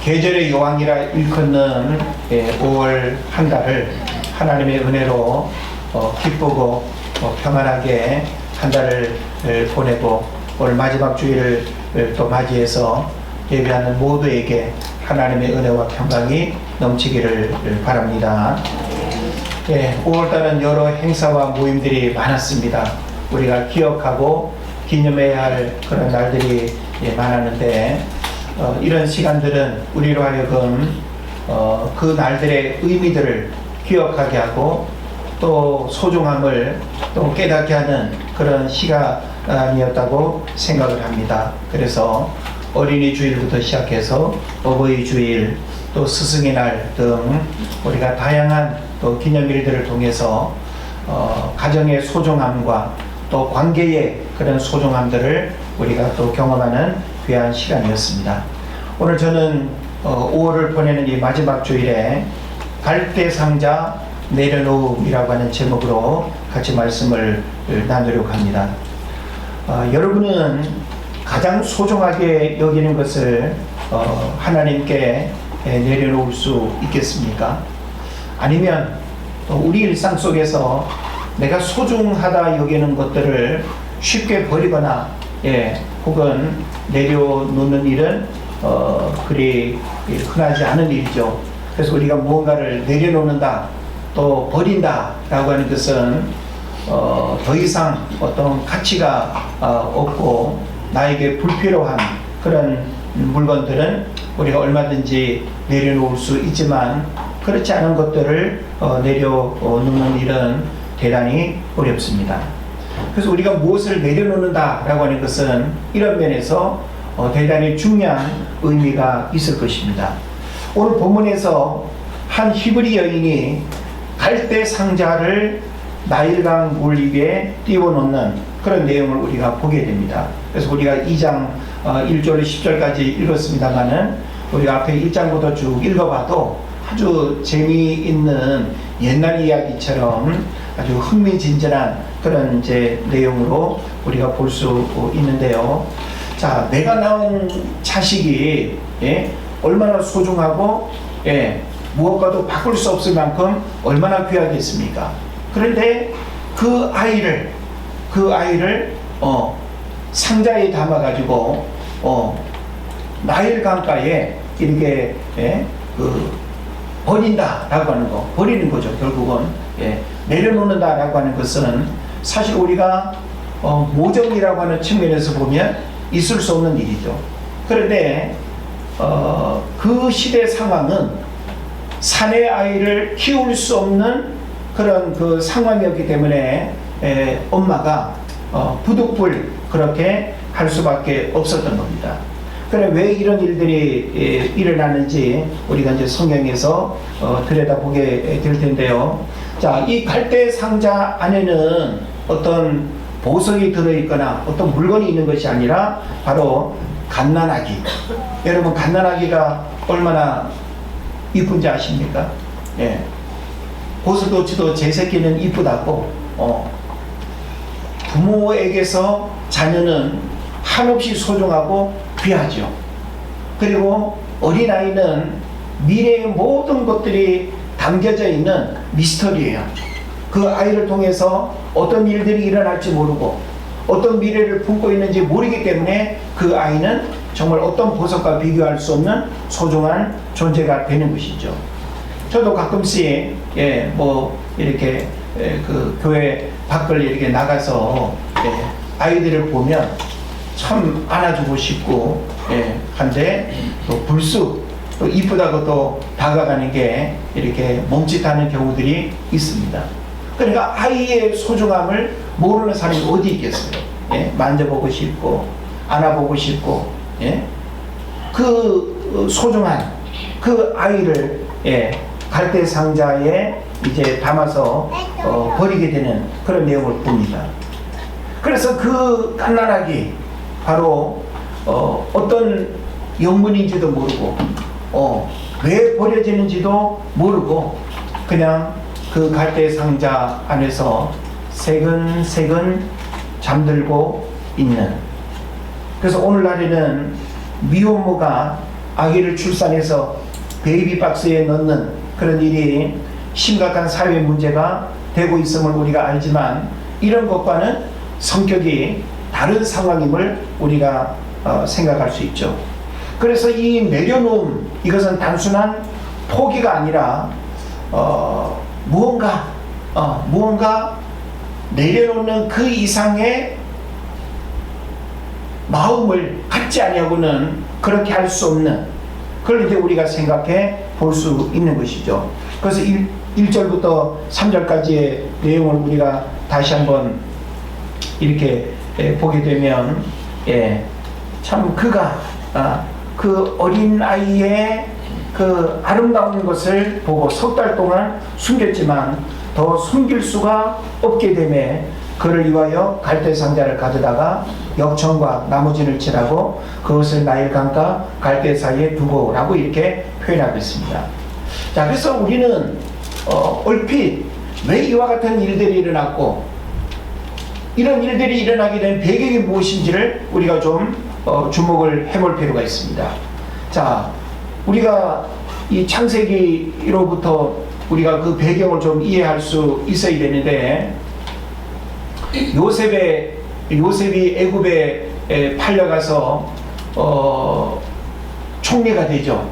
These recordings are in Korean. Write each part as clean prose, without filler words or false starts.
계절의 여왕이라 일컫는 5월 한 달을 하나님의 은혜로 기쁘고 평안하게 한 달을 보내고 오늘 마지막 주일을 또 맞이해서 예배하는 모두에게 하나님의 은혜와 평강이 넘치기를 바랍니다. 5월달은 여러 행사와 모임들이 많았습니다. 우리가 기억하고 기념해야 할 그런 날들이 많았는데 이런 시간들은 우리로 하여금 그 날들의 의미들을 기억하게 하고 또 소중함을 또 깨닫게 하는 그런 시간이었다고 생각을 합니다. 그래서 어린이 주일부터 시작해서 어버이 주일 또 스승의 날 등 우리가 다양한 또 기념일들을 통해서 가정의 소중함과 또 관계의 그런 소중함들을 우리가 또 경험하는 귀한 시간이었습니다. 오늘 저는 5월을 보내는 이 마지막 주일에 갈대상자 내려놓음이라고 하는 제목으로 같이 말씀을 나누려고 합니다. 여러분은 가장 소중하게 여기는 것을 하나님께 내려놓을 수 있겠습니까? 아니면 우리 일상 속에서 내가 소중하다 여기는 것들을 쉽게 버리거나 혹은 내려놓는 일은 그리 흔하지 않은 일이죠. 그래서 우리가 무언가를 내려놓는다 또 버린다 라고 하는 것은 더 이상 어떤 가치가 없고 나에게 불필요한 그런 물건들은 우리가 얼마든지 내려놓을 수 있지만 그렇지 않은 것들을 내려놓는 일은 대단히 어렵습니다. 그래서 우리가 무엇을 내려놓는다 라고 하는 것은 이런 면에서 대단히 중요한 의미가 있을 것입니다. 오늘 본문에서 한 히브리 여인이 갈대 상자를 나일강 물 위에 띄워놓는 그런 내용을 우리가 보게 됩니다. 그래서 우리가 2장 1절 10절까지 읽었습니다만은 우리가 앞에 1장부터 쭉 읽어봐도 아주 재미있는 옛날 이야기처럼 아주 흥미진진한 그런 이제 내용으로 우리가 볼 수 있는데요. 자, 내가 낳은 자식이 얼마나 소중하고 무엇과도 바꿀 수 없을 만큼 얼마나 귀하겠습니까? 그런데 그 아이를 상자에 담아가지고 나일 강가에 이렇게 버린다라고 하는 거, 버리는 거죠. 결국은 내려놓는다라고 하는 것은 사실 우리가 모정이라고 하는 측면에서 보면 있을 수 없는 일이죠. 그런데 그 시대 상황은 사내 아이를 키울 수 없는 그런 그 상황이었기 때문에 엄마가 부득불 그렇게 할 수밖에 없었던 겁니다. 그래 왜 이런 일들이 일어나는지 우리가 이제 성경에서 들여다보게 될 텐데요. 자, 이 갈대 상자 안에는 어떤 보석이 들어있거나 어떤 물건이 있는 것이 아니라 바로 갓난아기. 여러분 갓난아기가 얼마나 이쁜지 아십니까? 보석도치도 제 새끼는 이쁘다고 부모에게서 자녀는 한없이 소중하고 귀하죠. 그리고 어린아이는 미래의 모든 것들이 담겨져 있는 미스터리예요. 그 아이를 통해서 어떤 일들이 일어날지 모르고 어떤 미래를 품고 있는지 모르기 때문에 그 아이는 정말 어떤 보석과 비교할 수 없는 소중한 존재가 되는 것이죠. 저도 가끔씩 이렇게 그 교회 밖을 이렇게 나가서 아이들을 보면 참 안아주고 싶고 한데 또 불쑥 또 이쁘다고 또 다가가는 게 이렇게 멈칫하는 경우들이 있습니다. 그러니까 아이의 소중함을 모르는 사람이 어디 있겠어요? 만져보고 싶고 안아보고 싶고 그 소중한 그 아이를 갈대 상자에 이제 담아서 버리게 되는 그런 내용을 봅니다. 그래서 그 갓난아기 바로 어떤 영문인지도 모르고 왜 버려지는지도 모르고 그냥 그 갈대 상자 안에서 새근새근 잠들고 있는. 그래서 오늘날에는 미혼모가 아기를 출산해서 베이비박스에 넣는 그런 일이 심각한 사회 문제가 되고 있음을 우리가 알지만, 이런 것과는 성격이 다른 상황임을 우리가 생각할 수 있죠. 그래서 이 내려놓음, 이것은 단순한 포기가 아니라 무언가 내려놓는 그 이상의 마음을 갖지 아니하고는 그렇게 할 수 없는, 그걸 이제 우리가 생각해 볼 수 있는 것이죠. 그래서 1절부터 3절까지의 내용을 우리가 다시 한번 이렇게 보게 되면, 참 그가 그 어린 아이의 그 아름다운 것을 보고 석 달 동안 숨겼지만 더 숨길 수가 없게 되매 그를 위하여 갈대 상자를 가져다가 역청과 나무진을 칠하고 그것을 나일 강과 갈대 사이에 두고 라고 이렇게 표현하고 있습니다. 자, 그래서 우리는 얼핏 왜 이와 같은 일들이 일어났고 이런 일들이 일어나게 된 배경이 무엇인지를 우리가 좀 주목을 해볼 필요가 있습니다. 자, 우리가 이 창세기로부터 우리가 그 배경을 좀 이해할 수 있어야 되는데, 요셉이 애굽에 팔려가서 총리가 되죠.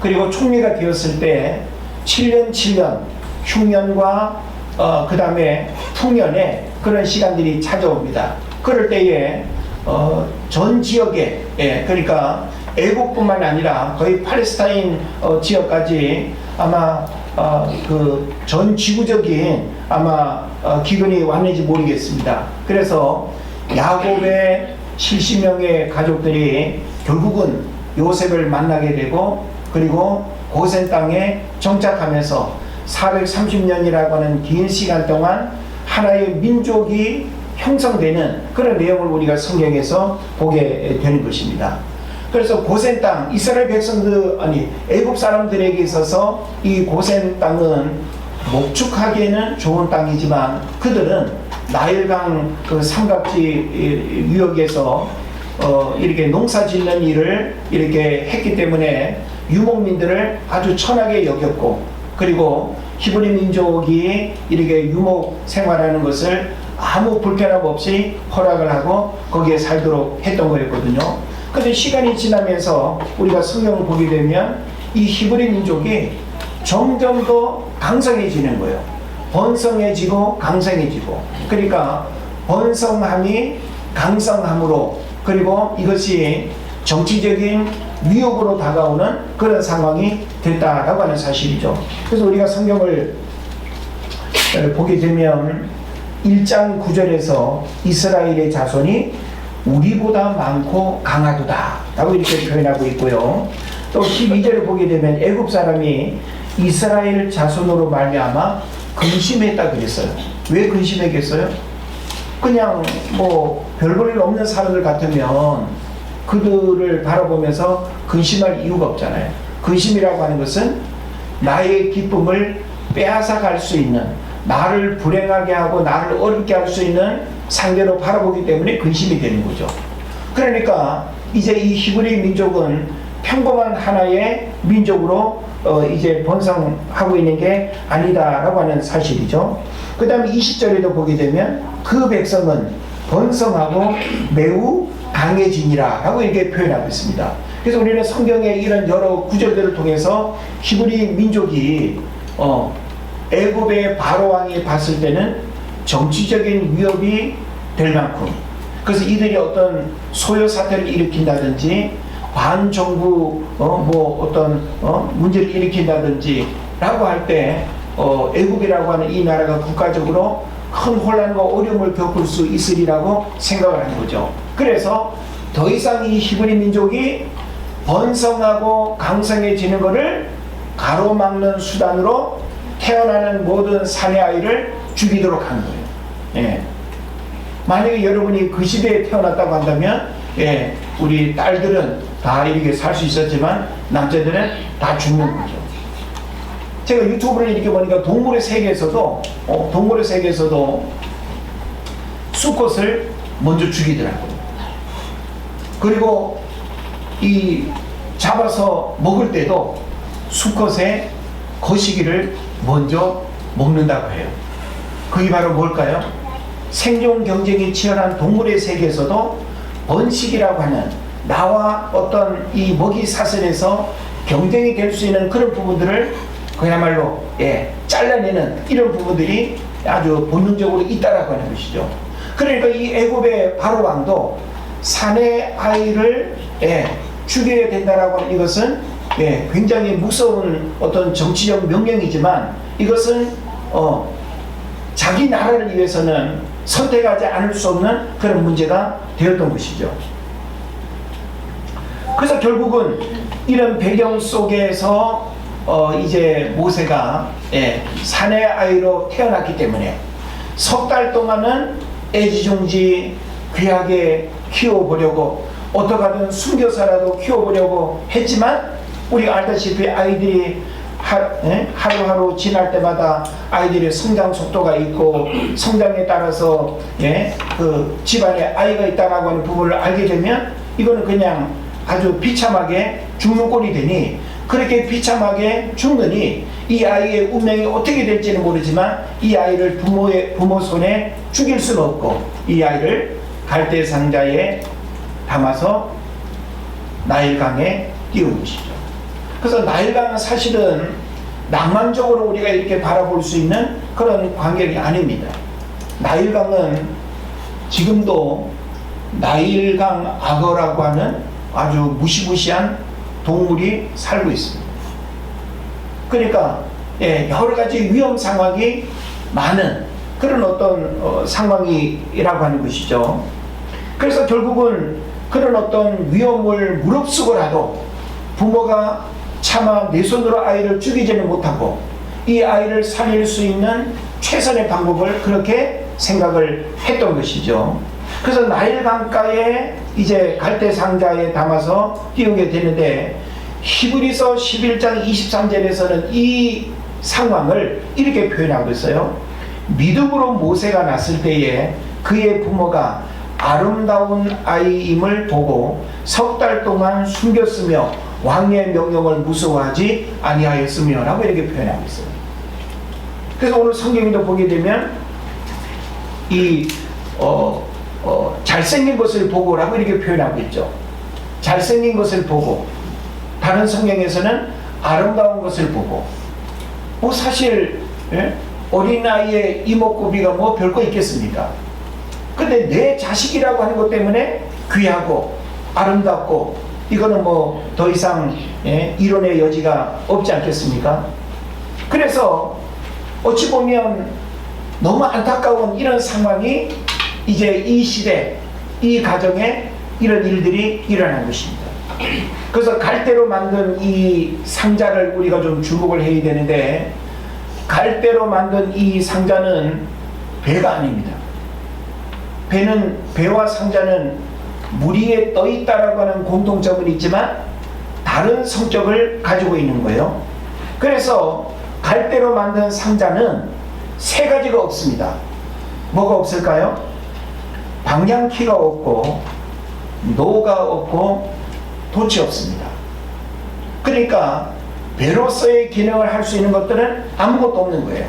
그리고 총리가 되었을 때 7년 흉년과 그 다음에 풍년에 그런 시간들이 찾아옵니다. 그럴 때에 전 지역에, 그러니까 애국뿐만 아니라 거의 팔레스타인 지역까지 아마 그 전 지구적인 아마 기근이 왔는지 모르겠습니다. 그래서 야곱의 70명의 가족들이 결국은 요셉을 만나게 되고, 그리고 고센 땅에 정착하면서 430년이라고 하는 긴 시간 동안 하나의 민족이 형성되는 그런 내용을 우리가 성경에서 보게 되는 것입니다. 그래서 고센 땅, 이스라엘 백성들, 애굽 사람들에게 있어서 이 고센 땅은 목축하기에는 좋은 땅이지만 그들은 나일강 그 삼각지 유역에서 이렇게 농사 짓는 일을 이렇게 했기 때문에 유목민들을 아주 천하게 여겼고, 그리고 히브리 민족이 이렇게 유목 생활하는 것을 아무 불편함 없이 허락을 하고 거기에 살도록 했던 거였거든요. 그런데 시간이 지나면서 우리가 성경을 보게 되면 이 히브리 민족이 점점 더 강성해지는 거예요. 번성해지고 강성해지고, 그러니까 번성함이 강성함으로, 그리고 이것이 정치적인 위협으로 다가오는 그런 상황이 됐다라고 하는 사실이죠. 그래서 우리가 성경을 보게 되면 1장 9절에서 이스라엘의 자손이 우리보다 많고 강하도다 라고 이렇게 표현하고 있고요. 또 12절을 보게 되면 애굽 사람이 이스라엘 자손으로 말미암아 근심했다 그랬어요. 왜 근심했겠어요? 그냥 뭐 별 볼 일 없는 사람들 같으면 그들을 바라보면서 근심할 이유가 없잖아요. 근심이라고 하는 것은 나의 기쁨을 빼앗아 갈 수 있는, 나를 불행하게 하고 나를 어렵게 할 수 있는 상대로 바라보기 때문에 근심이 되는 거죠. 그러니까 이제 이 히브리 민족은 평범한 하나의 민족으로 이제 번성하고 있는 게 아니다라고 하는 사실이죠. 그 다음에 20절에도 보게 되면 그 백성은 번성하고 매우 강해지니라 라고 이렇게 표현하고 있습니다. 그래서 우리는 성경의 이런 여러 구절들을 통해서 히브리 민족이 애굽의 바로왕이 봤을 때는 정치적인 위협이 될 만큼, 그래서 이들이 어떤 소요 사태를 일으킨다든지 반정부 문제를 일으킨다든지 라고 할 때 애굽이라고 하는 이 나라가 국가적으로 큰 혼란과 어려움을 겪을 수 있으리라고 생각을 하는 거죠. 그래서 더 이상 이 히브리 민족이 번성하고 강성해지는 것을 가로막는 수단으로 태어나는 모든 사내 아이를 죽이도록 하는 거예요. 예. 만약에 여러분이 그 시대에 태어났다고 한다면, 우리 딸들은 다 이렇게 살 수 있었지만 남자들은 다 죽는 거죠. 제가 유튜브를 이렇게 보니까 동물의 세계에서도 수컷을 먼저 죽이더라고요. 그리고 이 잡아서 먹을 때도 수컷의 거시기를 먼저 먹는다고 해요. 그게 바로 뭘까요? 생존 경쟁이 치열한 동물의 세계에서도 번식이라고 하는 나와 어떤 이 먹이 사슬에서 경쟁이 될 수 있는 그런 부분들을 그야말로 잘라내는 이런 부분들이 아주 본능적으로 있다라고 하는 것이죠. 그러니까 이 애굽의 바로 왕도 사내 아이를 죽여야 된다라고 하는 이것은 굉장히 무서운 어떤 정치적 명령이지만 이것은 자기 나라를 위해서는 선택하지 않을 수 없는 그런 문제가 되었던 것이죠. 그래서 결국은 이런 배경 속에서 이제 모세가 사내 아이로 태어났기 때문에 석 달 동안은 애지중지 귀하게 키워보려고 어떻게 하든 숨겨서라도 키워보려고 했지만 우리가 알다시피 아이들이 하루하루 지날 때마다 아이들의 성장 속도가 있고 성장에 따라서 그 집안에 아이가 있다라고 하는 부분을 알게 되면 이거는 그냥 아주 비참하게 죽는 꼴이 되니 그렇게 비참하게 죽느니 이 아이의 운명이 어떻게 될지는 모르지만 이 아이를 부모 손에 죽일 수는 없고 이 아이를 갈대 상자에 담아서 나일강에 띄운 것이죠. 그래서 나일강은 사실은 낭만적으로 우리가 이렇게 바라볼 수 있는 그런 광경이 아닙니다. 나일강은 지금도 나일강 악어라고 하는 아주 무시무시한 동물이 살고 있습니다. 그러니까 여러 가지 위험 상황이 많은 그런 어떤 상황이라고 하는 것이죠. 그래서 결국은 그런 어떤 위험을 무릅쓰고라도 부모가 차마 내 손으로 아이를 죽이지는 못하고 이 아이를 살릴 수 있는 최선의 방법을 그렇게 생각을 했던 것이죠. 그래서 나일 강가에 이제 갈대 상자에 담아서 띄우게 되는데 히브리서 11장 23절에서는 이 상황을 이렇게 표현하고 있어요. 믿음으로 모세가 났을 때에 그의 부모가 아름다운 아이임을 보고 석 달 동안 숨겼으며 왕의 명령을 무서워하지 아니하였으며 라고 이렇게 표현하고 있어요. 그래서 오늘 성경에도 보게 되면 이 잘생긴 것을 보고라고 이렇게 표현하고 있죠. 잘생긴 것을 보고 다른 성경에서는 아름다운 것을 보고 뭐 사실 어린아이의 이목구비가 뭐 별거 있겠습니까? 근데 내 자식이라고 하는 것 때문에 귀하고 아름답고 이거는 뭐 더 이상 이론의 여지가 없지 않겠습니까? 그래서 어찌 보면 너무 안타까운 이런 상황이 이제 이 시대 이 가정에 이런 일들이 일어난 것입니다. 그래서 갈대로 만든 이 상자를 우리가 좀 주목을 해야 되는데 갈대로 만든 이 상자는 배가 아닙니다. 배와 상자는 물 위에 떠 있다라고 하는 공통점은 있지만 다른 성격을 가지고 있는 거예요. 그래서 갈대로 만든 상자는 세 가지가 없습니다. 뭐가 없을까요? 방향키가 없고 노가 없고 돛이 없습니다. 그러니까 배로서의 기능을 할 수 있는 것들은 아무것도 없는 거예요.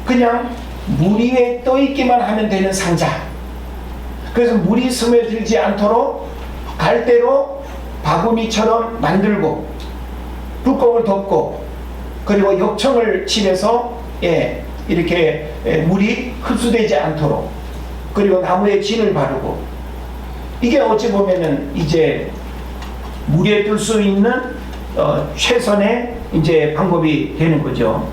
그냥 물 위에 떠 있기만 하면 되는 상자. 그래서 물이 스며들지 않도록 갈대로 바구니처럼 만들고 뚜껑을 덮고 그리고 역청을 칠해서 이렇게 물이 흡수되지 않도록 그리고 나무에 진을 바르고 이게 어찌 보면은 이제 물에 뜰 수 있는 최선의 이제 방법이 되는 거죠.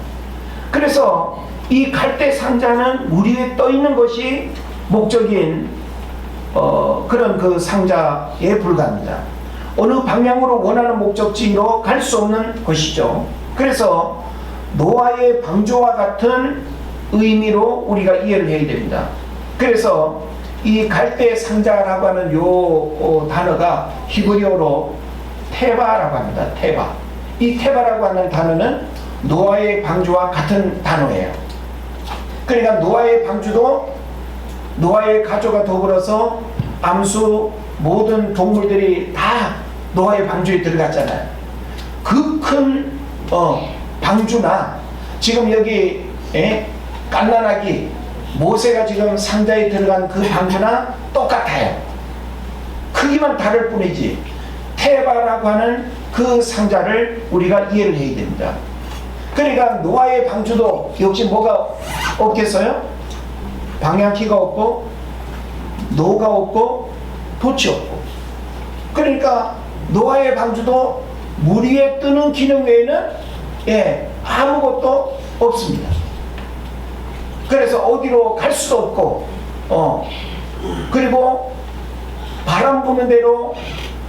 그래서 이 갈대 상자는 물 위에 떠 있는 것이 목적인 그런 그 상자에 불과합니다. 어느 방향으로 원하는 목적지로 갈 수 없는 것이죠. 그래서 노아의 방주와 같은 의미로 우리가 이해를 해야 됩니다. 그래서 이 갈대 상자라고 하는 요 단어가 히브리어로 테바라고 합니다. 테바. 이 테바라고 하는 단어는 노아의 방주와 같은 단어예요. 그러니까 노아의 방주도 노아의 가족과 더불어서 암수 모든 동물들이 다 노아의 방주에 들어갔잖아요. 그 큰 방주나 지금 여기 갓난아기 모세가 지금 상자에 들어간 그 방주나 똑같아요. 크기만 다를 뿐이지 테바라고 하는 그 상자를 우리가 이해를 해야 됩니다. 그러니까 노아의 방주도 역시 뭐가 없겠어요? 방향키가 없고 노가 없고 돛이 없고, 그러니까 노아의 방주도 물 위에 뜨는 기능 외에는 아무것도 없습니다. 그래서 어디로 갈 수도 없고 그리고 바람 부는 대로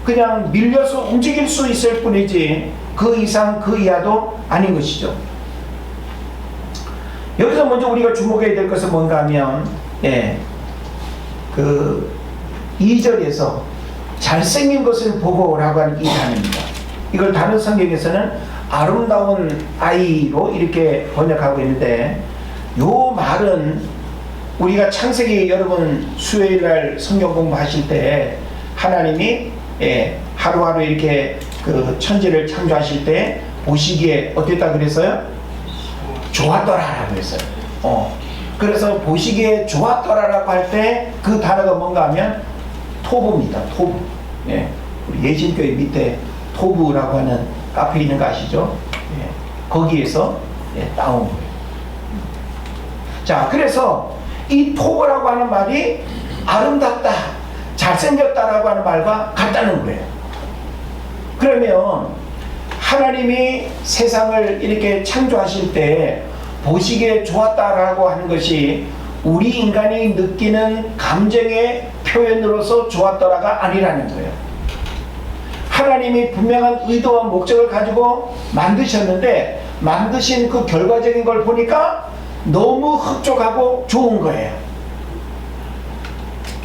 그냥 밀려서 움직일 수 있을 뿐이지 그 이상 그 이하도 아닌 것이죠. 여기서 먼저 우리가 주목해야 될 것은 뭔가 하면 그 2절에서 잘생긴 것을 보고라고 하는 이 단어입니다. 이걸 다른 성경에서는 아름다운 아이로 이렇게 번역하고 있는데, 요 말은 우리가 창세기 여러분 수요일날 성경 공부하실 때 하나님이 하루하루 이렇게 그 천지를 창조하실 때 보시기에 어땠다 그랬어요? 좋았더라라고 했어요. 그래서 보시기에 좋았더라라고 할 때 그 단어가 뭔가 하면 토부입니다. 토부. 우리 예진교회 밑에 토부라고 하는 카페 있는 거 아시죠? 거기에서 따온 거예요. 자, 그래서 이 토부라고 하는 말이 아름답다, 잘생겼다라고 하는 말과 같다는 거예요. 그러면 하나님이 세상을 이렇게 창조하실 때 보시기에 좋았다라고 하는 것이 우리 인간이 느끼는 감정의 표현으로서 좋았더라가 아니라는 거예요. 하나님이 분명한 의도와 목적을 가지고 만드셨는데 만드신 그 결과적인 걸 보니까 너무 흡족하고 좋은 거예요.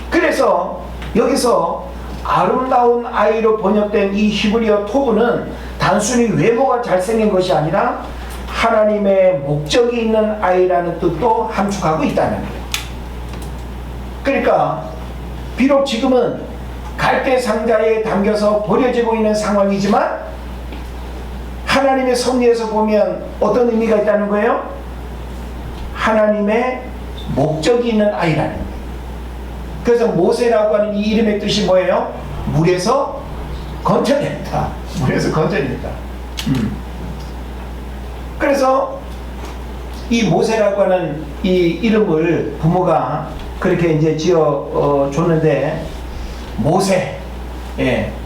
그래서 여기서 아름다운 아이로 번역된 이 히브리어 토브는 단순히 외모가 잘생긴 것이 아니라 하나님의 목적이 있는 아이라는 뜻도 함축하고 있다는 거예요. 그러니까 비록 지금은 갈대 상자에 담겨서 버려지고 있는 상황이지만 하나님의 섭리에서 보면 어떤 의미가 있다는 거예요? 하나님의 목적이 있는 아이라는 거예요. 그래서 모세라고 하는 이 이름의 뜻이 뭐예요? 물에서 건져냈다. 물에서 건져냈다. 그래서 이 모세라고 하는 이 이름을 부모가 그렇게 이제 지어 줬는데, 모세,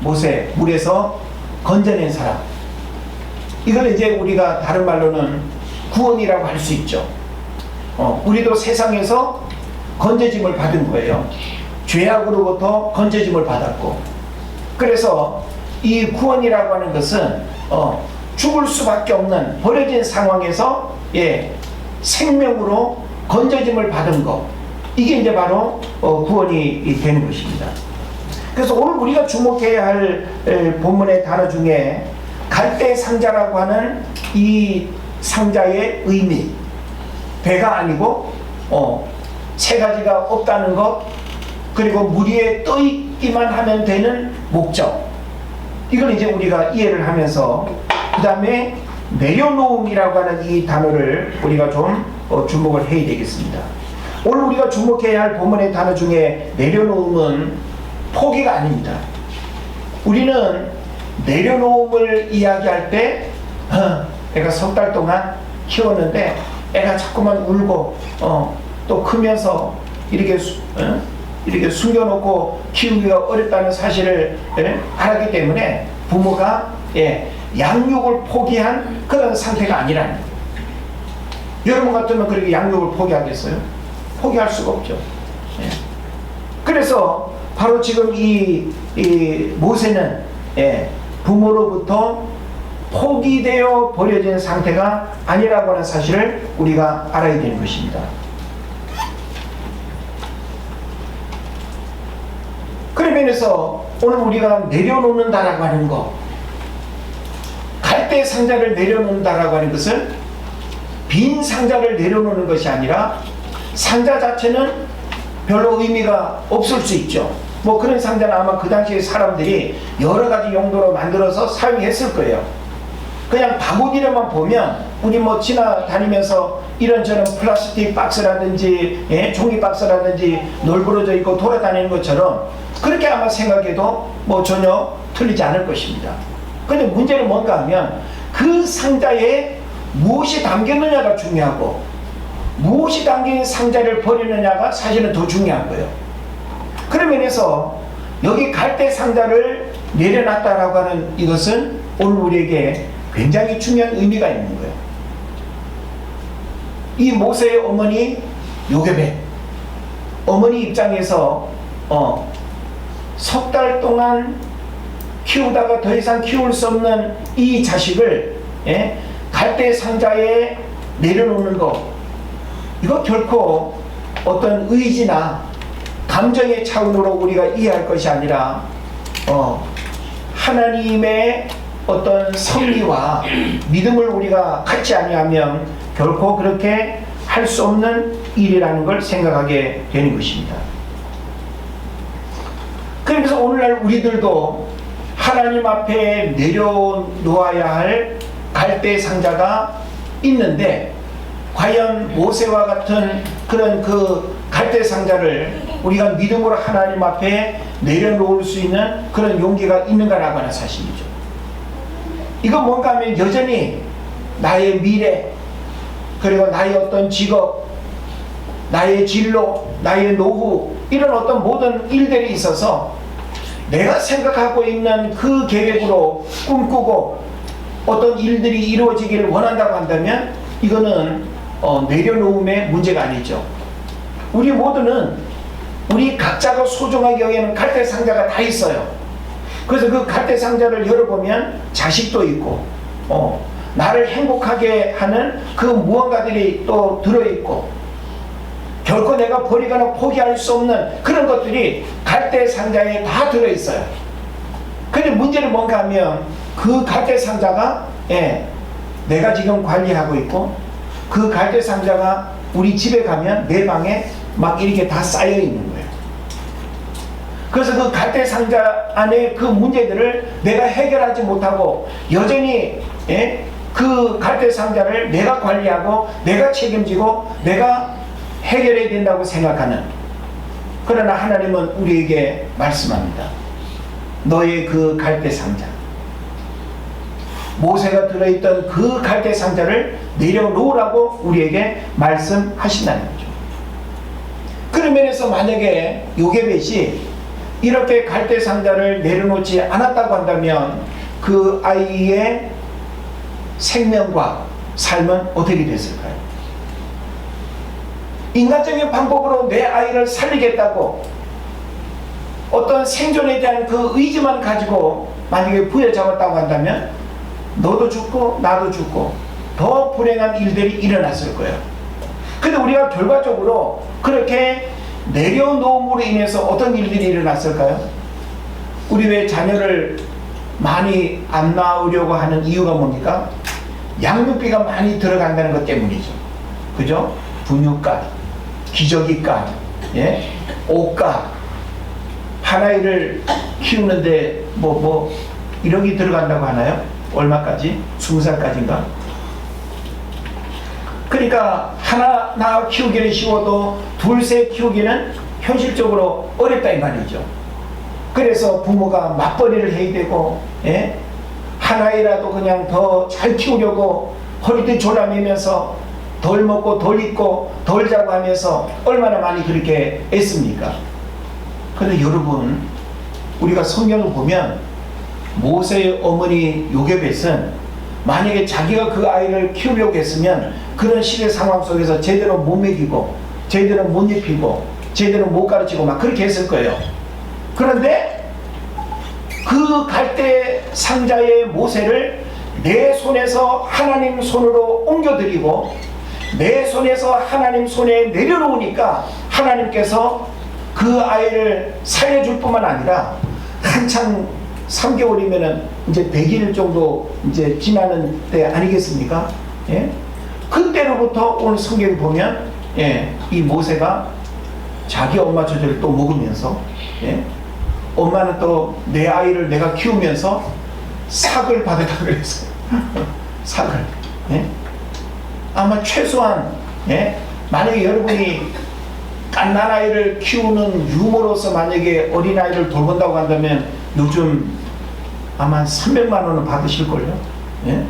모세, 물에서 건져낸 사람. 이걸 이제 우리가 다른 말로는 구원이라고 할 수 있죠. 우리도 세상에서 건져짐을 받은 거예요. 죄악으로부터 건져짐을 받았고, 그래서 이 구원이라고 하는 것은 죽을 수밖에 없는 버려진 상황에서 생명으로 건져짐을 받은 것, 이게 이제 바로 구원이 되는 것입니다. 그래서 오늘 우리가 주목해야 할 본문의 단어 중에 갈대 상자라고 하는 이 상자의 의미, 배가 아니고 세 가지가 없다는 것, 그리고 물 위에 떠 있기만 하면 되는 목적, 이걸 이제 우리가 이해를 하면서 그 다음에 내려놓음이라고 하는 이 단어를 우리가 좀 주목을 해야 되겠습니다. 오늘 우리가 주목해야 할 본문의 단어 중에 내려놓음은 포기가 아닙니다. 우리는 내려놓음을 이야기할 때 애가 석 달 동안 키웠는데 애가 자꾸만 울고 또 크면서 이렇게 숨겨놓고 키우기가 어렵다는 사실을 알았기 때문에 부모가 양육을 포기한 그런 상태가 아니라는 거예요. 여러분 같으면 그렇게 양육을 포기하겠어요? 포기할 수가 없죠. 그래서 바로 지금 이 모세는 부모로부터 포기되어 버려진 상태가 아니라고 하는 사실을 우리가 알아야 되는 것입니다. 그런 면에서 오늘 우리가 내려놓는다라고 하는 것, 갈대 상자를 내려놓는다라고 하는 것은 빈 상자를 내려놓는 것이 아니라 상자 자체는 별로 의미가 없을 수 있죠. 뭐 그런 상자는 아마 그 당시에 사람들이 여러 가지 용도로 만들어서 사용했을 거예요. 그냥 바구니로만 보면 우리 뭐 지나다니면서 이런저런 플라스틱 박스라든지 종이 박스라든지 널브러져 있고 돌아다니는 것처럼 그렇게 아마 생각해도 뭐 전혀 틀리지 않을 것입니다. 근데 문제는 뭔가 하면 그 상자에 무엇이 담겼느냐가 중요하고 무엇이 담긴 상자를 버리느냐가 사실은 더 중요한 거예요. 그런 면에서 여기 갈대 상자를 내려놨다라고 하는 이것은 오늘 우리에게 굉장히 중요한 의미가 있는 거예요. 이 모세의 어머니 요게벳, 어머니 입장에서 석 달 동안 키우다가 더 이상 키울 수 없는 이 자식을 갈대 상자에 내려놓는 것, 이거 결코 어떤 의지나 감정의 차원으로 우리가 이해할 것이 아니라 하나님의 어떤 섭리와 믿음을 우리가 갖지 아니하면 결코 그렇게 할 수 없는 일이라는 걸 생각하게 되는 것입니다. 그래서 오늘날 우리들도 하나님 앞에 내려놓아야 할 갈대 상자가 있는데 과연 모세와 같은 그런 그 갈대 상자를 우리가 믿음으로 하나님 앞에 내려놓을 수 있는 그런 용기가 있는가라고 하는 사실이죠. 이건 뭔가 하면 여전히 나의 미래, 그리고 나의 어떤 직업, 나의 진로, 나의 노후, 이런 어떤 모든 일들이 있어서 내가 생각하고 있는 그 계획으로 꿈꾸고 어떤 일들이 이루어지기를 원한다고 한다면 이거는 내려놓음의 문제가 아니죠. 우리 모두는 우리 각자가 소중하게 여기는 갈대 상자가 다 있어요. 그래서 그 갈대 상자를 열어보면 자식도 있고 나를 행복하게 하는 그 무언가들이 또 들어있고 결코 내가 버리거나 포기할 수 없는 그런 것들이 갈대 상자에 다 들어있어요. 근데 문제는 뭔가 하면 그 갈대 상자가 내가 지금 관리하고 있고 그 갈대 상자가 우리 집에 가면 내 방에 막 이렇게 다 쌓여 있는 거예요. 그래서 그 갈대 상자 안에 그 문제들을 내가 해결하지 못하고 여전히 그 갈대 상자를 내가 관리하고 내가 책임지고 내가 해결해야 된다고 생각하는, 그러나 하나님은 우리에게 말씀합니다. 너의 그 갈대 상자, 모세가 들어있던 그 갈대 상자를 내려놓으라고 우리에게 말씀하신다는 거죠. 그런 면에서 만약에 요게벳이 이렇게 갈대 상자를 내려놓지 않았다고 한다면 그 아이의 생명과 삶은 어떻게 됐을까요? 인간적인 방법으로 내 아이를 살리겠다고 어떤 생존에 대한 그 의지만 가지고 만약에 부여잡았다고 한다면 너도 죽고 나도 죽고 더 불행한 일들이 일어났을 거예요. 근데 우리가 결과적으로 그렇게 내려놓음으로 인해서 어떤 일들이 일어났을까요? 우리 왜 자녀를 많이 안 낳으려고 하는 이유가 뭡니까? 양육비가 많이 들어간다는 것 때문이죠. 그죠? 분유값, 기저귀값, 옷값, 한 아이를 키우는데 뭐 1억이 들어간다고 하나요? 얼마까지? 20살까지인가? 그러니까 하나 낳아 키우기는 쉬워도 둘셋 키우기는 현실적으로 어렵다 이 말이죠. 그래서 부모가 맞벌이를 해야 되고 한 아이라도 그냥 더 잘 키우려고 허리도 졸라매면서 덜 먹고 덜 입고 덜 자고 하면서 얼마나 많이 그렇게 애씁니까? 그런데 여러분, 우리가 성경을 보면 모세의 어머니 요게벳은 만약에 자기가 그 아이를 키우려고 했으면 그런 시대 상황 속에서 제대로 못 먹이고 제대로 못 입히고 제대로 못 가르치고 막 그렇게 했을 거예요. 그런데 그 갈대 상자의 모세를 내 손에서 하나님 손으로 옮겨드리고 내 손에서 하나님 손에 내려놓으니까 하나님께서 그 아이를 살려줄 뿐만 아니라 한창 3개월이면은 이제 100일 정도 이제 지나는 때 아니겠습니까? 그때로부터 오늘 성경을 보면 이 모세가 자기 엄마 젖을 또 먹으면서 엄마는 또 내 아이를 내가 키우면서 삭을 받았다 그랬어요. 삭을. 예? 아마 최소한, 예? 만약에 여러분이 갓난아이를 키우는 유모로서 만약에 어린아이를 돌본다고 한다면 요즘 아마 300만 원은 받으실걸요. 예?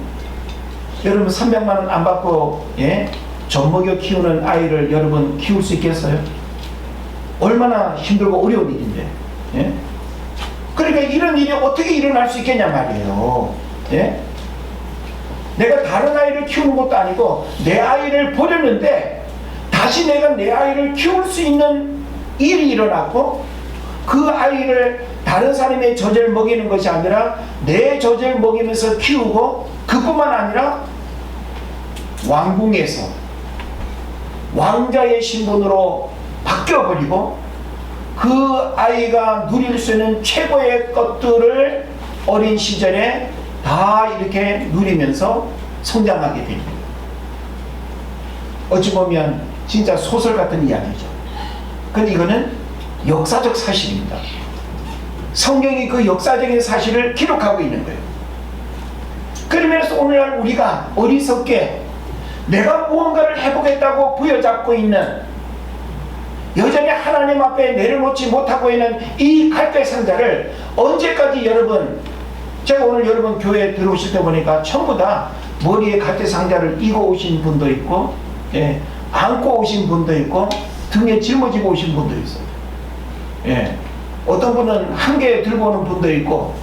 여러분 300만 원 안 받고, 예? 젖 먹여 키우는 아이를 여러분 키울 수 있겠어요? 얼마나 힘들고 어려운 일인데. 예? 그러니까 이런 일이 어떻게 일어날 수 있겠냐 말이에요. 예? 내가 다른 아이를 키우는 것도 아니고 내 아이를 버렸는데 다시 내가 내 아이를 키울 수 있는 일이 일어났고, 그 아이를 다른 사람의 젖을 먹이는 것이 아니라 내 젖을 먹이면서 키우고, 그뿐만 아니라 왕궁에서 왕자의 신분으로 바뀌어버리고 그 아이가 누릴 수 있는 최고의 것들을 어린 시절에 다 이렇게 누리면서 성장하게 됩니다. 어찌 보면 진짜 소설 같은 이야기죠. 근데 이거는 역사적 사실입니다. 성경이 그 역사적인 사실을 기록하고 있는 거예요. 그러면서 오늘날 우리가 어리석게 내가 무언가를 해보겠다고 부여잡고 있는, 여전히 하나님 앞에 내려놓지 못하고 있는 이 갈대 상자를 언제까지 여러분, 제가 오늘 여러분 교회에 들어오실 때 보니까 전부 다 머리에 갈대 상자를 이고 오신 분도 있고, 예, 안고 오신 분도 있고, 등에 짊어지고 오신 분도 있어요. 예, 어떤 분은 한 개 들고 오는 분도 있고,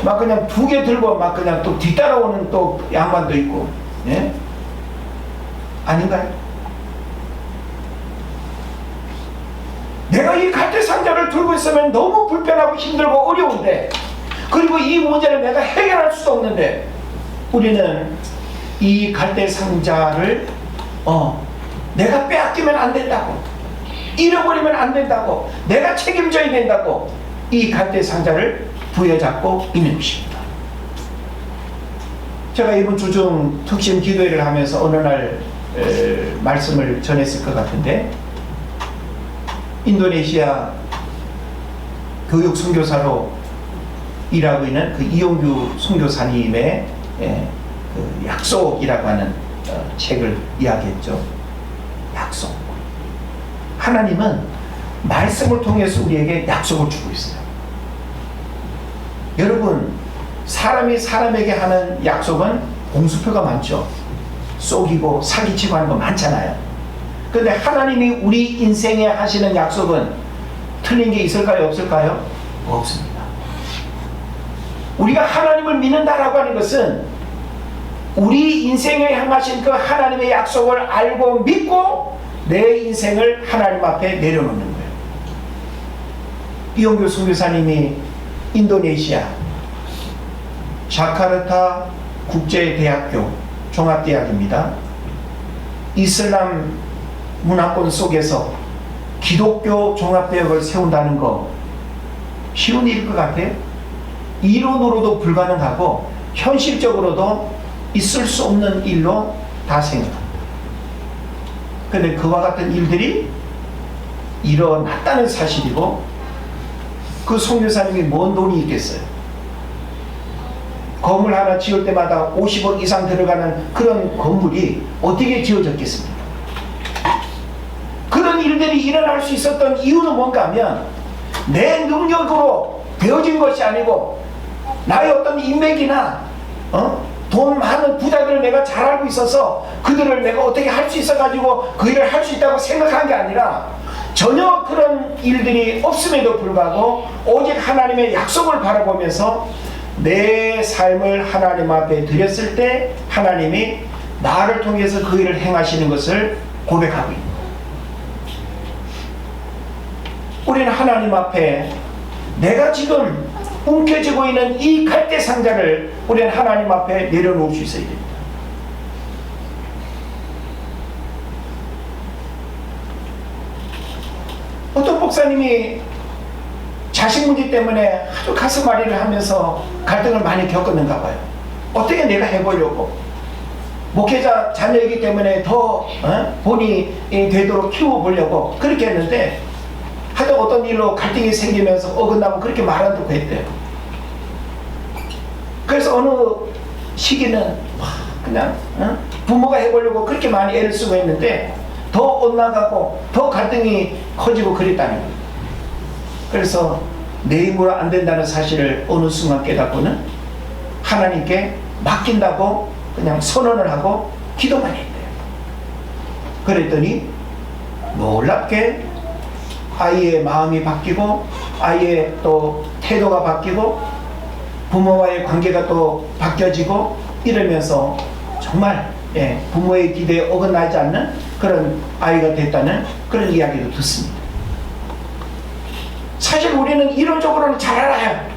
막 그냥 2개 들고 막 그냥 또 뒤따라오는 또 양반도 있고, 예? 아닌가요? 내가 이 갈대 상자를 들고 있으면 너무 불편하고 힘들고 어려운데, 그리고 이 문제를 내가 해결할 수도 없는데, 우리는 이 갈대 상자를 내가 빼앗기면 안 된다고, 잃어버리면 안 된다고, 내가 책임져야 된다고 이 갈대 상자를 부여잡고 있는 것입니다. 제가 이번 주중 특심 기도회를 하면서 어느 날 말씀을 전했을 것 같은데, 인도네시아 교육 선교사로 일하고 있는 그 이용규 선교사님의 그 약속이라고 하는 책을 이야기했죠. 약속. 하나님은 말씀을 통해서 우리에게 약속을 주고 있어요. 여러분, 사람이 사람에게 하는 약속은 공수표가 많죠. 속이고 사기치고 하는 거 많잖아요. 그런데 하나님이 우리 인생에 하시는 약속은 틀린 게 있을까요? 없을까요? 없습니다. 우리가 하나님을 믿는다라고 하는 것은 우리 인생에 향하신 그 하나님의 약속을 알고 믿고 내 인생을 하나님 앞에 내려놓는 거예요. 이용규 선교사님이 인도네시아 자카르타 국제대학교 종합대학입니다. 이슬람 문화권 속에서 기독교 종합대학을 세운다는 거 쉬운 일일 것 같아요? 이론으로도 불가능하고 현실적으로도 있을 수 없는 일로 다 생각합니다. 그런데 그와 같은 일들이 일어났다는 사실이고, 그 선교사님이 뭔 돈이 있겠어요? 건물 하나 지을 때마다 50억 이상 들어가는 그런 건물이 어떻게 지어졌겠습니까? 그런 일들이 일어날 수 있었던 이유는 뭔가 하면 내 능력으로 되어진 것이 아니고 나의 어떤 인맥이나 돈 많은 부자들을 내가 잘 알고 있어서 그들을 내가 어떻게 할 수 있어가지고 그 일을 할 수 있다고 생각한 게 아니라, 전혀 그런 일들이 없음에도 불구하고 오직 하나님의 약속을 바라보면서 내 삶을 하나님 앞에 드렸을 때 하나님이 나를 통해서 그 일을 행하시는 것을 고백하고 있는 거예요. 우리는 하나님 앞에 내가 지금 움켜쥐고 있는 이 갈대 상자를 우리는 하나님 앞에 내려놓을 수 있어야 됩니다. 어떤 목사님이 자식 문제 때문에 아주 가슴앓이를 하면서 갈등을 많이 겪었는가 봐요. 어떻게 내가 해보려고, 목회자 자녀이기 때문에 더 본이 되도록 키워보려고 그렇게 했는데, 하여튼 어떤 일로 갈등이 생기면서 어긋나고 그렇게 말 안 듣고 했대요. 그래서 어느 시기는 그냥 부모가 해보려고 그렇게 많이 애를 쓰고 했는데 더 엇나가고 더 갈등이 커지고 그랬다는 거예요. 그래서 내 힘으로 안 된다는 사실을 어느 순간 깨닫고는 하나님께 맡긴다고 그냥 선언을 하고 기도만 했대요. 그랬더니 놀랍게 아이의 마음이 바뀌고 아이의 또 태도가 바뀌고 부모와의 관계가 또 바뀌어지고 이러면서 정말 부모의 기대에 어긋나지 않는 그런 아이가 됐다는 그런 이야기도 듣습니다. 사실 우리는 이론적으로는 잘 알아요.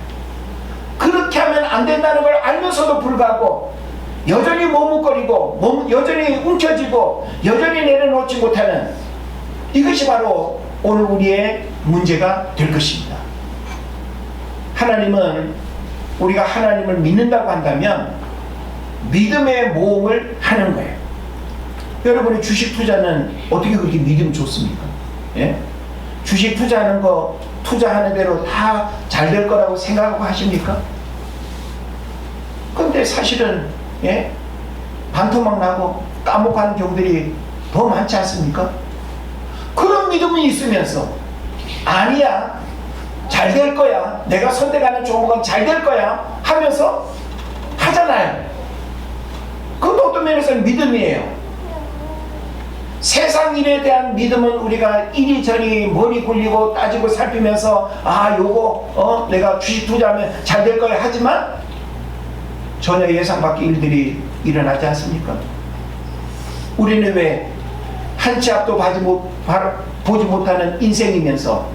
그렇게 하면 안 된다는 걸 알면서도 불구하고 여전히 머뭇거리고 여전히 움켜쥐고 여전히 내려놓지 못하는 이것이 바로 오늘 우리의 문제가 될 것입니다. 하나님은 우리가 하나님을 믿는다고 한다면 믿음의 모험을 하는 거예요. 여러분이 주식 투자는 어떻게 그렇게 믿음 좋습니까? 예? 주식 투자하는 거 투자하는 대로 다 잘 될 거라고 생각하고 하십니까? 근데 사실은 반토막 나고 까먹고 하는 경우들이 더 많지 않습니까? 그런 믿음이 있으면서 아니야 잘 될 거야 내가 선택하는 종목은 잘 될 거야 하면서 하잖아요. 그것도 어떤 면에서는 믿음이에요. 세상 일에 대한 믿음은 우리가 이리저리 머리 굴리고 따지고 살피면서 요거 내가 주식 투자하면 잘 될 거야 하지만 전혀 예상 밖의 일들이 일어나지 않습니까? 우리는 왜 한 치 앞도 보지 못하는 인생이면서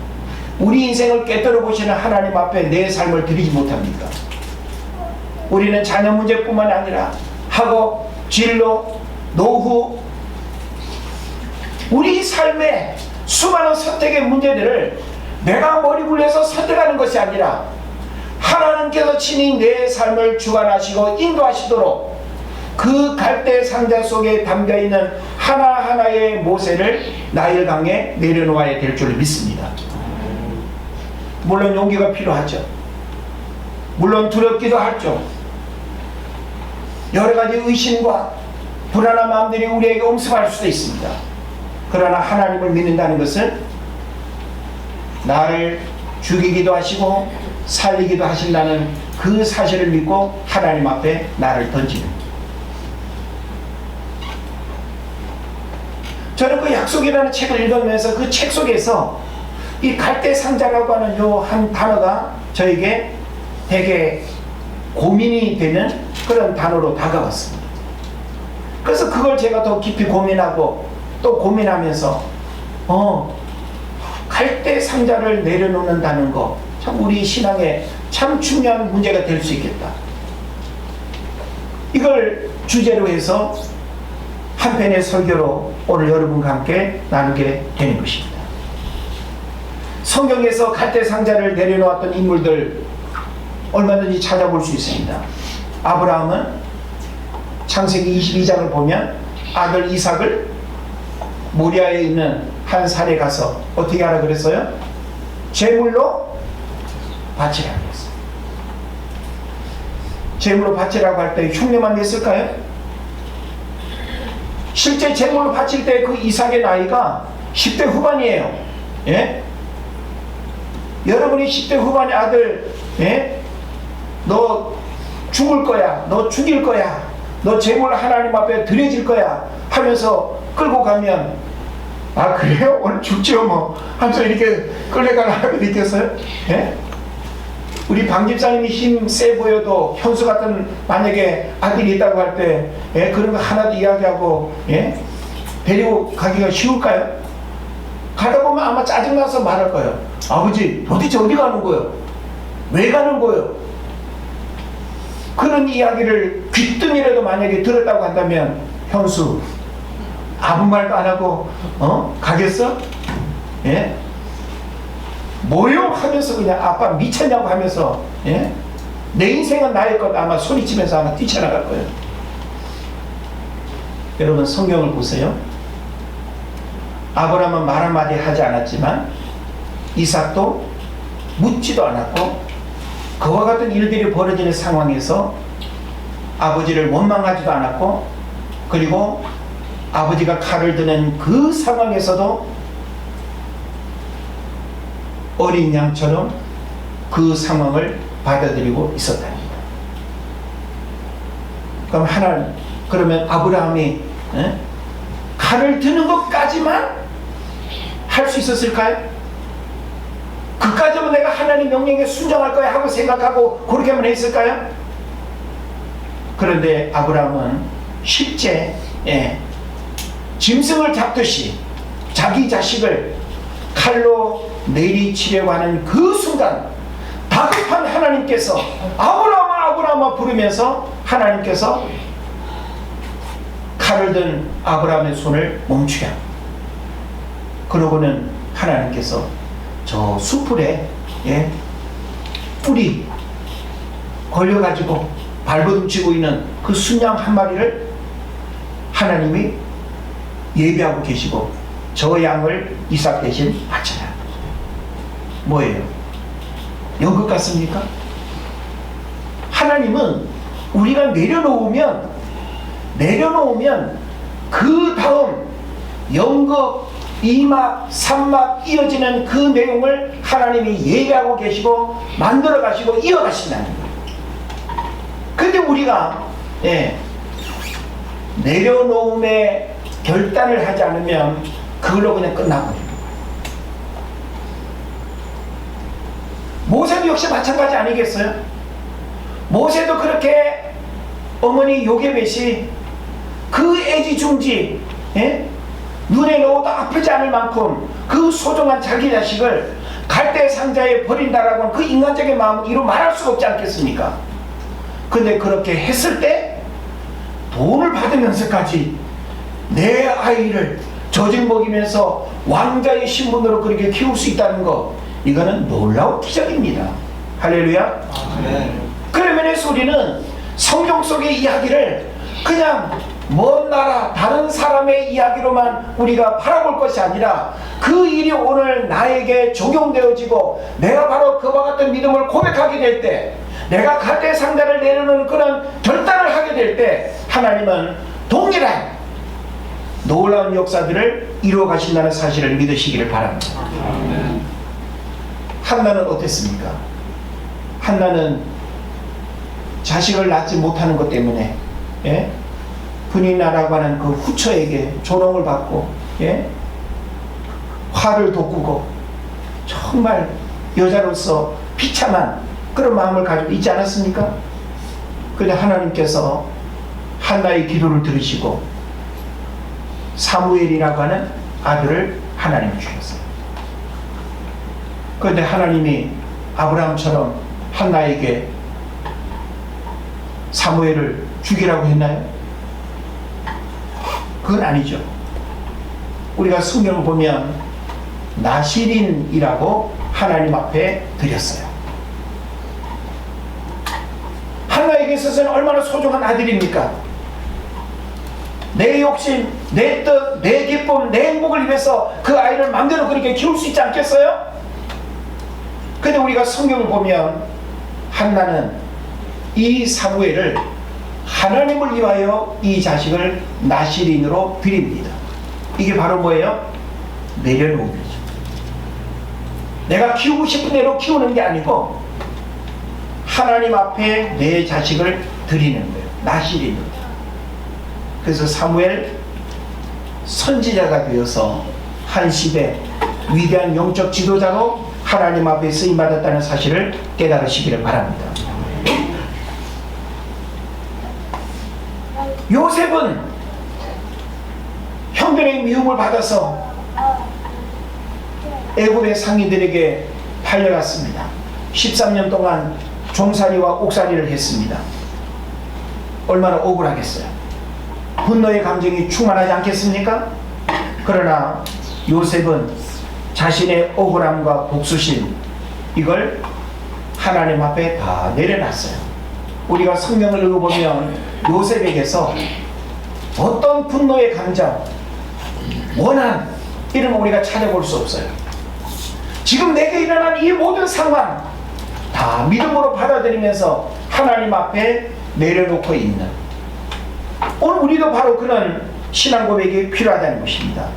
우리 인생을 깨뜨려 보시는 하나님 앞에 내 삶을 드리지 못합니까? 우리는 자녀 문제뿐만 아니라 학업, 진로, 노후 우리 삶의 수많은 선택의 문제들을 내가 머리 굴려서 선택하는 것이 아니라 하나님께서 친히 내 삶을 주관하시고 인도하시도록 그 갈대 상자 속에 담겨있는 하나하나의 모세를 나일강에 내려놓아야 될 줄 믿습니다. 물론 용기가 필요하죠. 물론 두렵기도 하죠. 여러가지 의심과 불안한 마음들이 우리에게 엄습할 수도 있습니다. 그러나 하나님을 믿는다는 것은 나를 죽이기도 하시고 살리기도 하신다는 그 사실을 믿고 하나님 앞에 나를 던지는 거예요. 저는 그 약속이라는 책을 읽으면서 그 책 속에서 이 갈대상자라고 하는 요 한 단어가 저에게 되게 고민이 되는 그런 단어로 다가왔습니다. 그래서 그걸 제가 더 깊이 고민하고 또 고민하면서 갈대상자를 내려놓는다는 거 참 우리 신앙에 참 중요한 문제가 될 수 있겠다. 이걸 주제로 해서 한 편의 설교로 오늘 여러분과 함께 나누게 되는 것입니다. 성경에서 갈대상자를 내려놓았던 인물들 얼마든지 찾아볼 수 있습니다. 아브라함은 창세기 22장을 보면 아들 이삭을 모리아에 있는 한 산에 가서 어떻게 하라 그랬어요? 제물로 바치라고 했어요. 제물로 바치라고 할 때 흉내만 냈을까요? 실제 제물로 바칠 때 그 이삭의 나이가 10대 후반이에요. 예? 여러분이 10대 후반의 아들, 너 죽을 거야, 너 죽일 거야, 너 제물 하나님 앞에 드려질 거야 하면서 끌고 가면 그래요? 오늘 죽지요 뭐 하면서 이렇게 끌려가려고 있겠어요? 우리 방 집사님이 힘 세 보여도 현수 같은 만약에 아들이 있다고 할 때 그런 거 하나도 이야기하고 데리고 가기가 쉬울까요? 가다 보면 아마 짜증나서 말할 거예요. 아버지 도대체 어디 가는 거예요? 왜 가는 거예요? 그런 이야기를 귀뜸이라도 만약에 들었다고 한다면 현수 아무 말도 안 하고 가겠어? 뭐요? 하면서 그냥 아빠 미쳤냐고 하면서 내 인생은 나의 것 아마 소리치면서 아마 뛰쳐나갈 거예요. 여러분 성경을 보세요. 아브라함은 말 한마디 하지 않았지만 이삭도 묻지도 않았고 그와 같은 일들이 벌어지는 상황에서 아버지를 원망하지도 않았고, 그리고 아버지가 칼을 드는 그 상황에서도 어린 양처럼 그 상황을 받아들이고 있었답니다. 그러면 아브라함이 칼을 드는 것까지만 할 수 있었을까요? 그까지만 내가 하나님 명령에 순종할 거야 하고 생각하고 그렇게만 했을까요? 그런데 아브라함은 실제 짐승을 잡듯이 자기 자식을 칼로 내리치려고 하는 그 순간 다급한 하나님께서 아브라함아 아브라함아 부르면서 하나님께서 칼을 든 아브라함의 손을 멈추게 합니다. 그러고는 하나님께서 저 수풀에 뿔이 걸려가지고 발버둥치고 있는 그 순양 한 마리를 하나님이 예비하고 계시고 저 양을 이삭 대신 바쳐라. 뭐예요? 연극 같습니까? 하나님은 우리가 내려놓으면 그 다음 연극 2막 3막 이어지는 그 내용을 하나님이 예비하고 계시고 만들어 가시고 이어가신다는 거예요. 근데 우리가 내려놓음에 결단을 하지 않으면 그걸로 그냥 끝나버려요. 모세도 역시 마찬가지 아니겠어요? 모세도 그렇게 어머니 요게벳이 그 애지중지 눈에 넣어도 아프지 않을 만큼 그 소중한 자기 자식을 갈대 상자에 버린다라고 하는 그 인간적인 마음은 이루 말할 수가 없지 않겠습니까? 근데 그렇게 했을 때 돈을 받으면서까지 내 아이를 젖을 먹이면서 왕자의 신분으로 그렇게 키울 수 있다는 거, 이거는 놀라운 기적입니다. 할렐루야. 그런 면에서 우리는 성경 속의 이야기를 그냥 먼 나라 다른 사람의 이야기로만 우리가 바라볼 것이 아니라 그 일이 오늘 나에게 적용되어지고 내가 바로 그와 같은 믿음을 고백하게 될 때, 내가 갈대 상자를 내려놓는 그런 결단을 하게 될 때 하나님은 동일한 놀라운 역사들을 이루어 가신다는 사실을 믿으시기를 바랍니다. 한나는 어땠습니까? 한나는 자식을 낳지 못하는 것 때문에 분이나라고 하는 그 후처에게 조롱을 받고 화를 돋구고 정말 여자로서 비참한 그런 마음을 가지고 있지 않았습니까? 그런데 하나님께서 한나의 기도를 들으시고 사무엘이라고 하는 아들을 하나님이 주셨어요. 그런데 하나님이 아브라함처럼 한나에게 사무엘을 죽이라고 했나요? 그건 아니죠. 우리가 성경을 보면 나시린이라고 하나님 앞에 드렸어요. 한나에게 있어서는 얼마나 소중한 아들입니까? 내 욕심, 내 뜻, 내 기쁨, 내 행복을 위해서 그 아이를 마음대로 그렇게 키울 수 있지 않겠어요? 근데 우리가 성경을 보면 한나는 이 사무엘을 하나님을 위하여 이 자식을 나시린으로 드립니다. 이게 바로 뭐예요? 내려놓음이죠. 내가 키우고 싶은 대로 키우는 게 아니고 하나님 앞에 내 자식을 드리는 거예요. 나시린으로. 그래서 사무엘 선지자가 되어서 한 시대 위대한 영적 지도자로 하나님 앞에 쓰임받았다는 사실을 깨달으시기를 바랍니다. 요셉은 형들의 미움을 받아서 애굽의 상인들에게 팔려갔습니다. 13년 동안 종살이와 옥살이를 했습니다. 얼마나 억울하겠어요. 분노의 감정이 충만하지 않겠습니까? 그러나 요셉은 자신의 억울함과 복수심, 이걸 하나님 앞에 다 내려놨어요. 우리가 성경을 읽어보면 요셉에게서 어떤 분노의 감정, 원한, 이런 거 우리가 찾아볼 수 없어요. 지금 내게 일어난 이 모든 상황 다 믿음으로 받아들이면서 하나님 앞에 내려놓고 있는, 오늘 우리도 바로 그런 신앙 고백이 필요하다는 것입니다.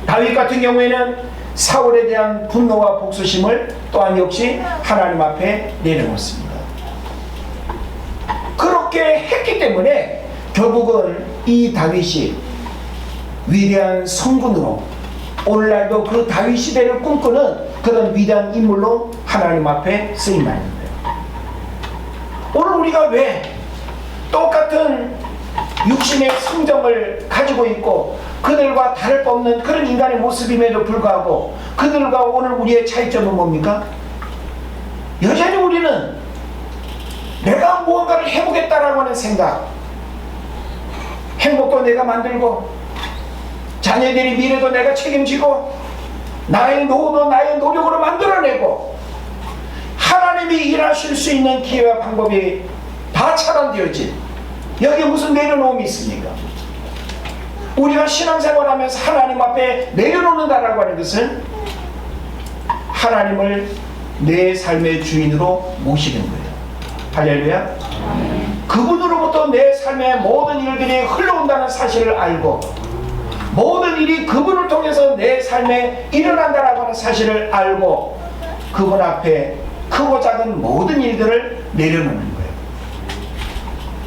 다윗 같은 경우에는 사울에 대한 분노와 복수심을 또한 역시 하나님 앞에 내려놓습니다. 그렇게 했기 때문에 결국은 이 다윗이 위대한 성군으로 오늘날도 그 다윗 시대를 꿈꾸는 그런 위대한 인물로 하나님 앞에 쓰임받는 거예요. 오늘 우리가 왜 똑같은 육신의 성정을 가지고 있고 그들과 다를 바 없는 그런 인간의 모습임에도 불구하고 그들과 오늘 우리의 차이점은 뭡니까? 여전히 우리는 내가 무언가를 해보겠다라고 하는 생각, 행복도 내가 만들고 자녀들의 미래도 내가 책임지고 나의 노후도 나의 노력으로 만들어내고 하나님이 일하실 수 있는 기회와 방법이 다 차단되어진, 여기에 무슨 내려놓음이 있습니까? 우리가 신앙생활하면서 하나님 앞에 내려놓는다라고 하는 것은 하나님을 내 삶의 주인으로 모시는 거예요. 할렐루야. 그분으로부터 내 삶의 모든 일들이 흘러온다는 사실을 알고 모든 일이 그분을 통해서 내 삶에 일어난다라고 하는 사실을 알고 그분 앞에 크고 작은 모든 일들을 내려놓는 거예요.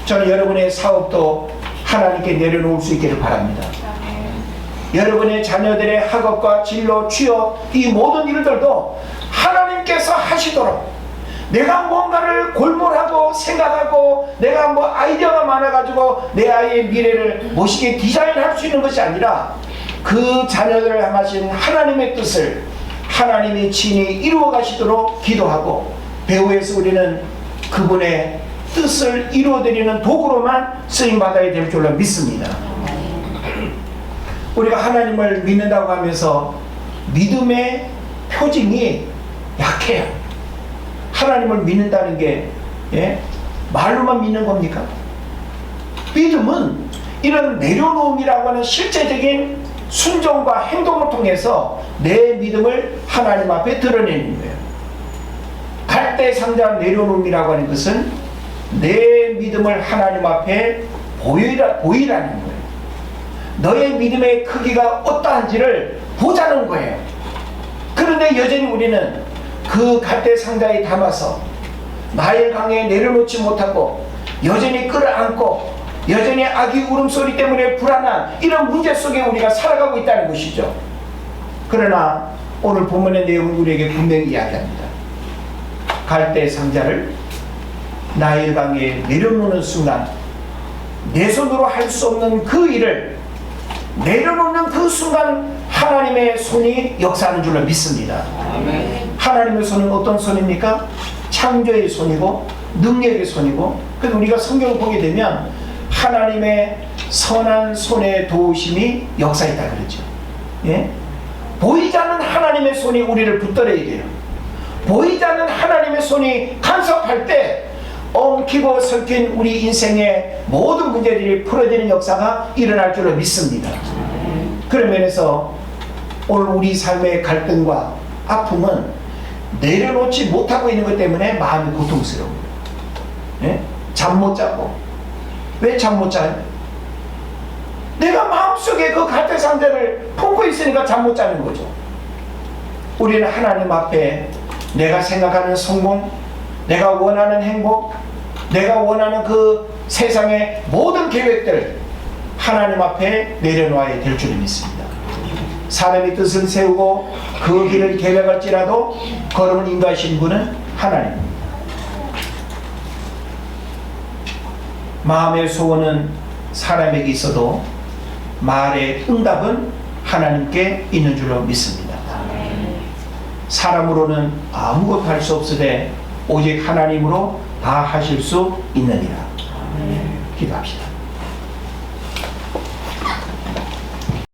저는 여러분의 사업도 하나님께 내려놓을 수 있기를 바랍니다. 여러분의 자녀들의 학업과 진로, 취업, 이 모든 일들도 하나님께서 하시도록, 내가 뭔가를 골몰하고 생각하고 내가 뭐 아이디어가 많아가지고 내 아이의 미래를 멋있게 디자인할 수 있는 것이 아니라 그 자녀들을 향하신 하나님의 뜻을 하나님이 친히 이루어 가시도록 기도하고, 배후에서 우리는 그분의 뜻을 이루어드리는 도구로만 쓰임받아야 될 줄로 믿습니다. 우리가 하나님을 믿는다고 하면서 믿음의 표징이 약해요. 하나님을 믿는다는 게 말로만 믿는 겁니까? 믿음은 이런 내려놓음이라고 하는 실제적인 순종과 행동을 통해서 내 믿음을 하나님 앞에 드러내는 거예요. 갈대상자 내려놓음이라고 하는 것은 내 믿음을 하나님 앞에 보이라는 거예요. 너의 믿음의 크기가 어떠한지를 보자는 거예요. 그런데 여전히 우리는 그 갈대상자에 담아서 나일강에 내려놓지 못하고 여전히 끌어안고 여전히 아기 울음소리 때문에 불안한 이런 문제 속에 우리가 살아가고 있다는 것이죠. 그러나 오늘 본문의 내용은 우리에게 분명히 이야기합니다. 갈대상자를 나일강에 내려놓는 순간 내 손으로 할 수 없는 그 일을 내려놓는 그 순간 하나님의 손이 역사하는 줄로 믿습니다. 아멘. 하나님의 손은 어떤 손입니까? 창조의 손이고 능력의 손이고, 그래서 우리가 성경을 보게 되면 하나님의 선한 손의 도우심이 역사했다 그러죠. 예? 보이지 않는 하나님의 손이 우리를 붙들어야 돼요. 보이지 않는 하나님의 손이 간섭할 때 엉키고 설킨 우리 인생의 모든 문제들이 풀어지는 역사가 일어날 줄로 믿습니다. 그런 면에서 오늘 우리 삶의 갈등과 아픔은 내려놓지 못하고 있는 것 때문에 마음이 고통스러워요. 예? 잠 못 자고. 왜 잠 못 자요? 내가 마음속에 그 갈대상자를 품고 있으니까 잠 못 자는 거죠. 우리는 하나님 앞에 내가 생각하는 성공, 내가 원하는 행복, 내가 원하는 그 세상의 모든 계획들 하나님 앞에 내려놓아야 될 줄 믿습니다. 사람의 뜻을 세우고 그 길을 계획할지라도 걸음을 인도하신 분은 하나님입니다. 마음의 소원은 사람에게 있어도 말의 응답은 하나님께 있는 줄로 믿습니다. 사람으로는 아무것도 할 수 없으되 오직 하나님으로 다 하실 수 있느니라. 기도합시다.